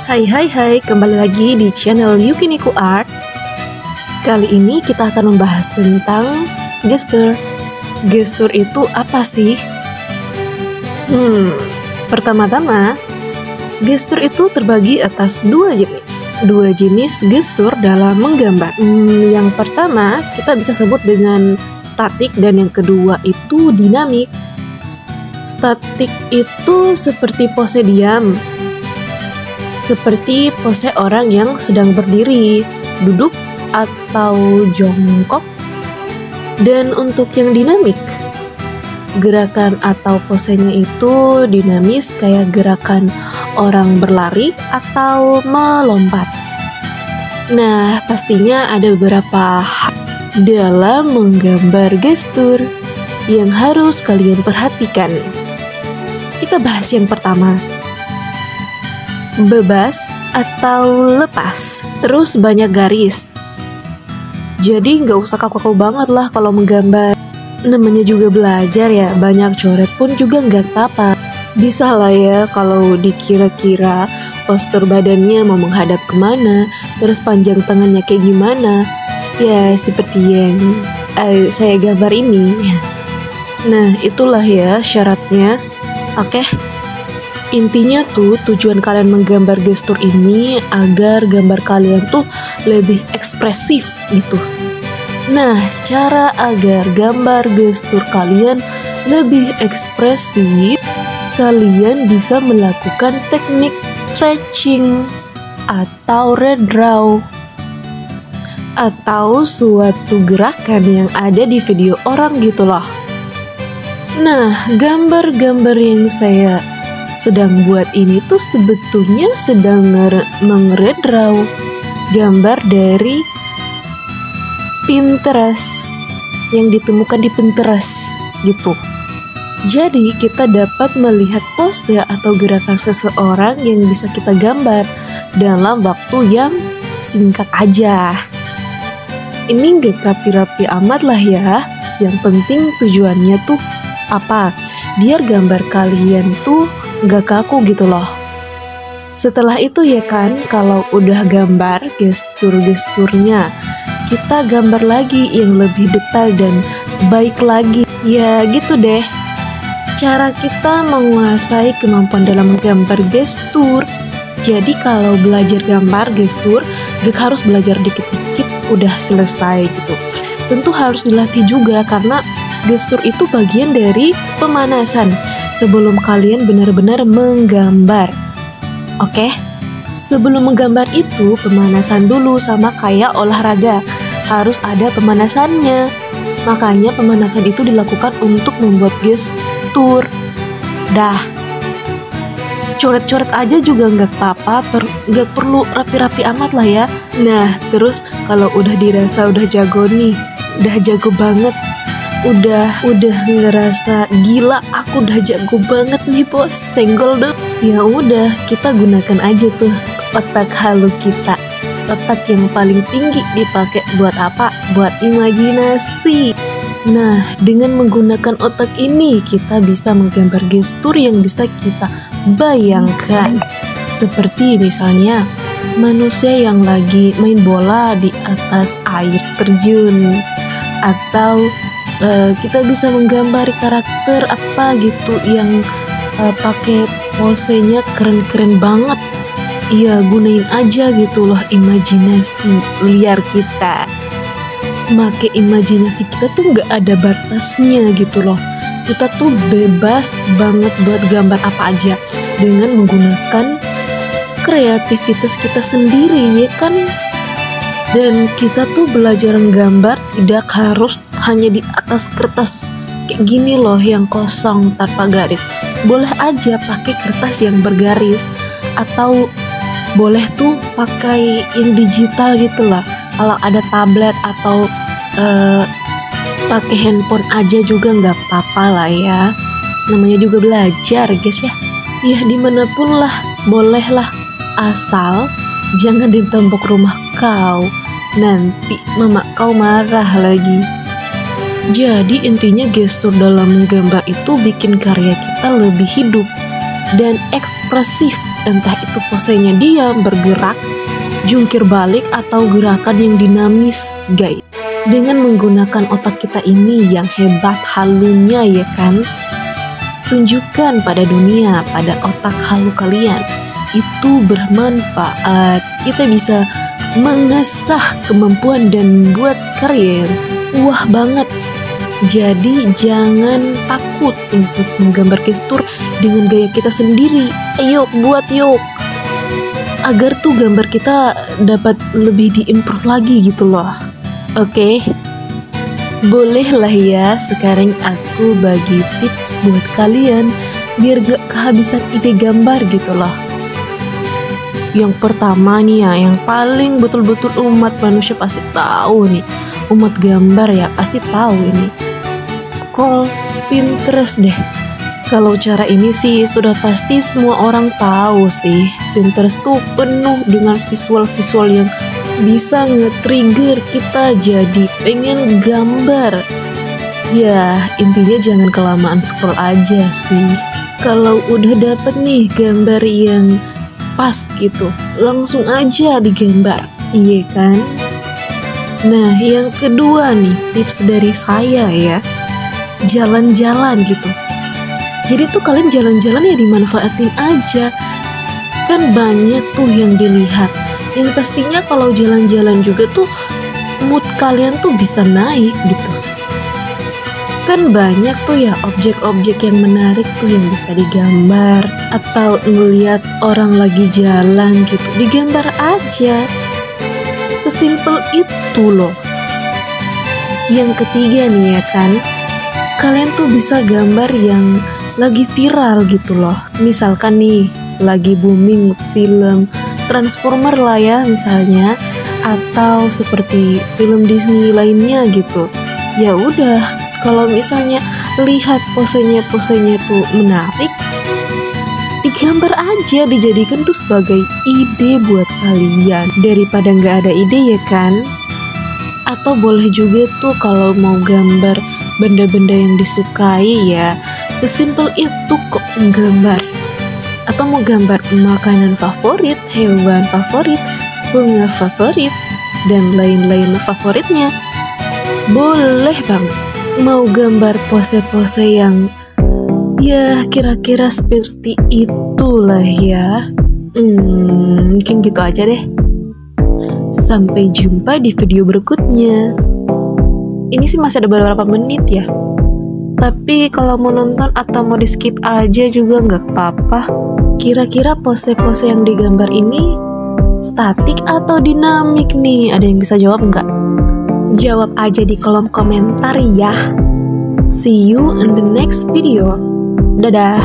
Hai, kembali lagi di channel Yukiniku Art. Kali ini kita akan membahas tentang gestur. Gestur itu apa sih? Pertama-tama, gestur itu terbagi atas dua jenis gestur dalam menggambar. Yang pertama kita bisa sebut dengan statik dan yang kedua itu dinamik. Statik itu seperti pose diam, seperti pose orang yang sedang berdiri, duduk, atau jongkok. Dan untuk yang dinamik, gerakan atau posenya itu dinamis kayak gerakan orang berlari atau melompat. Nah, pastinya ada beberapa hal dalam menggambar gestur yang harus kalian perhatikan. Kita bahas yang pertama, bebas atau lepas, terus banyak garis. Jadi nggak usah kaku-kaku banget lah kalau menggambar. Namanya juga belajar ya, banyak coret pun juga nggak apa-apa. Bisa lah ya kalau dikira-kira postur badannya mau menghadap kemana, terus panjang tangannya kayak gimana. Ya seperti yang saya gambar ini. Nah itulah ya syaratnya. Oke. Intinya tuh tujuan kalian menggambar gestur ini agar gambar kalian tuh lebih ekspresif gitu. Nah, cara agar gambar gestur kalian lebih ekspresif, kalian bisa melakukan teknik stretching atau red draw atau suatu gerakan yang ada di video orang gitu loh. Nah, gambar-gambar yang saya sedang buat ini tuh sebetulnya sedang meng-redraw gambar dari Pinterest yang ditemukan di Pinterest gitu. Jadi kita dapat melihat pose atau gerakan seseorang yang bisa kita gambar dalam waktu yang singkat aja. Ini gak rapi-rapi amat lah ya. Yang penting tujuannya tuh apa? Biar gambar kalian tuh gak kaku gitu loh. Setelah itu ya kan, kalau udah gambar gestur-gesturnya, kita gambar lagi yang lebih detail dan baik lagi. Ya gitu deh, cara kita menguasai kemampuan dalam menggambar gestur. Jadi kalau belajar gambar gestur, gak harus belajar dikit-dikit udah selesai gitu. Tentu harus dilatih juga karena gestur itu bagian dari pemanasan sebelum kalian benar-benar menggambar. Oke? Sebelum menggambar itu pemanasan dulu, sama kayak olahraga. Harus ada pemanasannya. Makanya pemanasan itu dilakukan untuk membuat gestur. Dah. Coret-coret aja juga nggak apa-apa, nggak perlu rapi-rapi amat lah ya. Nah, terus kalau udah dirasa udah jago nih, udah jago banget, udah ngerasa gila, aku udah jago banget nih bos, senggol dong. Ya udah, kita gunakan aja tuh otak halu kita. Otak yang paling tinggi dipakai buat apa? Buat imajinasi. Nah, dengan menggunakan otak ini kita bisa menggambar gestur yang bisa kita bayangkan. Seperti misalnya manusia yang lagi main bola di atas air terjun, atau kita bisa menggambar karakter apa gitu yang pakai posenya keren-keren banget. Iya, gunain aja gitu loh imajinasi liar kita. Make imajinasi kita tuh nggak ada batasnya gitu loh. Kita tuh bebas banget buat gambar apa aja dengan menggunakan kreativitas kita sendiri ya kan. Dan kita tuh belajar menggambar tidak harus hanya di atas kertas kayak gini loh yang kosong tanpa garis. Boleh aja pakai kertas yang bergaris, atau boleh tuh pakai yang digital gitu lah. Kalau ada tablet atau pakai handphone aja juga nggak apa-apa lah ya. Namanya juga belajar guys ya. Ya dimanapun lah, boleh lah. Asal jangan di tembok rumah kau. Nanti mama kau marah lagi. Jadi intinya gestur dalam menggambar itu bikin karya kita lebih hidup dan ekspresif Entah itu posenya diam, bergerak, jungkir balik, atau gerakan yang dinamis, guys. Dengan menggunakan otak kita ini yang hebat halunya ya kan. Tunjukkan pada dunia, pada otak halu kalian. Itu bermanfaat. Kita bisa mengasah kemampuan dan buat karir. Wah banget. Jadi jangan takut untuk menggambar gestur dengan gaya kita sendiri. Ayo buat yuk. Agar tuh gambar kita dapat lebih diimprove lagi gitu loh. Oke. Boleh lah ya, sekarang aku bagi tips buat kalian biar gak kehabisan ide gambar gitu loh. Yang pertama nih ya, yang paling betul-betul umat manusia pasti tahu nih. Umat gambar ya pasti tahu ini. Scroll Pinterest deh. Kalau cara ini sih sudah pasti semua orang tahu sih. Pinterest tuh penuh dengan visual-visual yang bisa nge-trigger kita jadi pengen gambar. Ya, intinya jangan kelamaan scroll aja sih. Kalau udah dapet nih gambar yang pas gitu, langsung aja digambar. Iya kan? Nah, yang kedua nih, tips dari saya ya. Jalan-jalan gitu. Jadi tuh kalian jalan-jalan ya dimanfaatin aja. Kan banyak tuh yang dilihat. Yang pastinya kalau jalan-jalan juga tuh mood kalian tuh bisa naik gitu. Kan banyak tuh ya objek-objek yang menarik tuh yang bisa digambar. Atau ngeliat orang lagi jalan gitu, digambar aja. Sesimpel itu loh. Yang ketiga nih ya kan, kalian tuh bisa gambar yang lagi viral gitu loh. Misalkan nih, lagi booming film Transformer lah ya misalnya, atau seperti film Disney lainnya gitu. Ya udah, kalau misalnya lihat posenya tuh menarik, digambar aja, dijadikan tuh sebagai ide buat kalian daripada nggak ada ide ya kan. Atau boleh juga tuh kalau mau gambar benda-benda yang disukai ya, sesimpel itu kok menggambar. Atau mau gambar makanan favorit, hewan favorit, bunga favorit, dan lain-lain favoritnya, boleh banget. Mau gambar pose-pose yang ya kira-kira seperti itulah ya. Mungkin gitu aja deh. Sampai jumpa di video berikutnya. Ini sih masih ada beberapa menit ya. Tapi kalau mau nonton atau mau di skip aja juga nggak apa-apa. Kira-kira pose-pose yang digambar ini statik atau dinamik nih? Ada yang bisa jawab nggak? Jawab aja di kolom komentar ya. See you in the next video. Dadah.